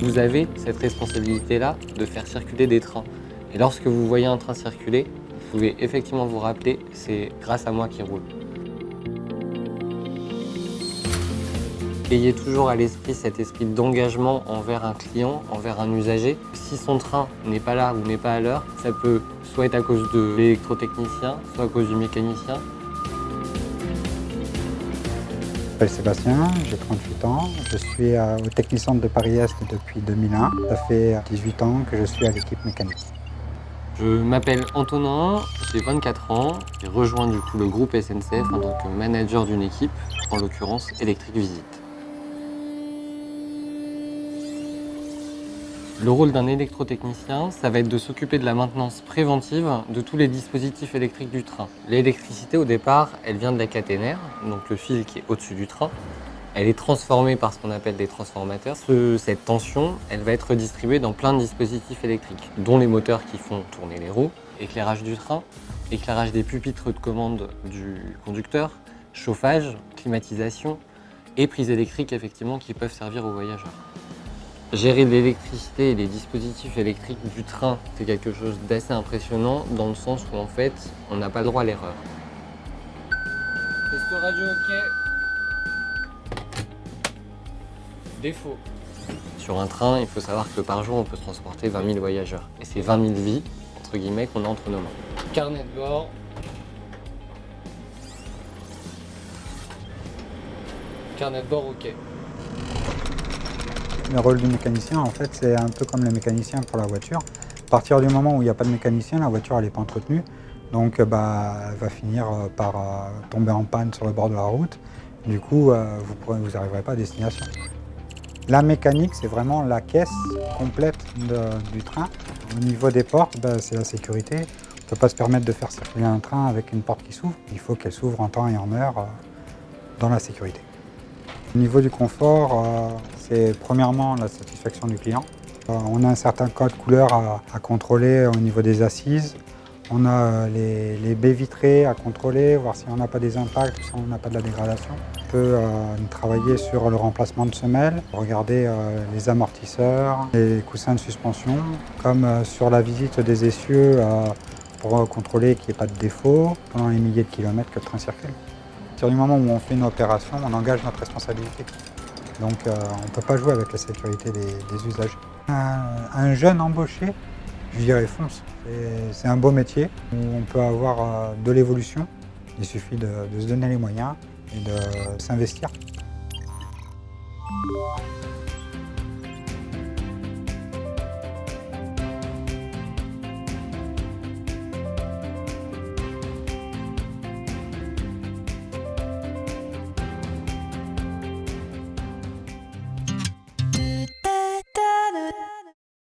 Vous avez cette responsabilité-là de faire circuler des trains. Et lorsque vous voyez un train circuler, vous pouvez effectivement vous rappeler, c'est grâce à moi qu'il roule. Ayez toujours à l'esprit cet esprit d'engagement envers un client, envers un usager. Si son train n'est pas là ou n'est pas à l'heure, ça peut soit être à cause de l'électrotechnicien, soit à cause du mécanicien. Je m'appelle Sébastien, j'ai 38 ans. Je suis au Technicentre de Paris-Est depuis 2001. Ça fait 18 ans que je suis à l'équipe mécanique. Je m'appelle Antonin, j'ai 24 ans. J'ai rejoint du coup le groupe SNCF en tant que manager d'une équipe, en l'occurrence Électrique Visite. Le rôle d'un électrotechnicien, ça va être de s'occuper de la maintenance préventive de tous les dispositifs électriques du train. L'électricité, au départ, elle vient de la caténaire, donc le fil qui est au-dessus du train. Elle est transformée par ce qu'on appelle des transformateurs. Cette tension, elle va être distribuée dans plein de dispositifs électriques, dont les moteurs qui font tourner les roues, éclairage du train, éclairage des pupitres de commande du conducteur, chauffage, climatisation et prises électriques effectivement qui peuvent servir aux voyageurs. Gérer l'électricité et les dispositifs électriques du train, c'est quelque chose d'assez impressionnant dans le sens où en fait, on n'a pas le droit à l'erreur. Test radio OK. Défaut. Sur un train, il faut savoir que par jour, on peut transporter 20 000 voyageurs. Et c'est 20 000 vies, entre guillemets, qu'on a entre nos mains. Carnet de bord. Carnet de bord OK. Le rôle du mécanicien, en fait, c'est un peu comme le mécanicien pour la voiture. À partir du moment où il n'y a pas de mécanicien, la voiture elle n'est pas entretenue. Donc elle va finir par tomber en panne sur le bord de la route. Du coup, vous n'arriverez pas à destination. La mécanique, c'est vraiment la caisse complète du train. Au niveau des portes, c'est la sécurité. On ne peut pas se permettre de faire circuler un train avec une porte qui s'ouvre. Il faut qu'elle s'ouvre en temps et en heure dans la sécurité. Au niveau du confort, c'est premièrement la satisfaction du client. On a un certain code couleur à contrôler au niveau des assises. On a les baies vitrées à contrôler, voir si on n'a pas des impacts, si on n'a pas de la dégradation. On peut travailler sur le remplacement de semelles, regarder les amortisseurs, les coussins de suspension, comme sur la visite des essieux pour contrôler qu'il n'y ait pas de défaut pendant les milliers de kilomètres que le train circule. À partir du moment où on fait une opération, on engage notre responsabilité. Donc on ne peut pas jouer avec la sécurité des usagers. Un jeune embauché, je dirais fonce. C'est un beau métier où on peut avoir de l'évolution. Il suffit de se donner les moyens et de s'investir.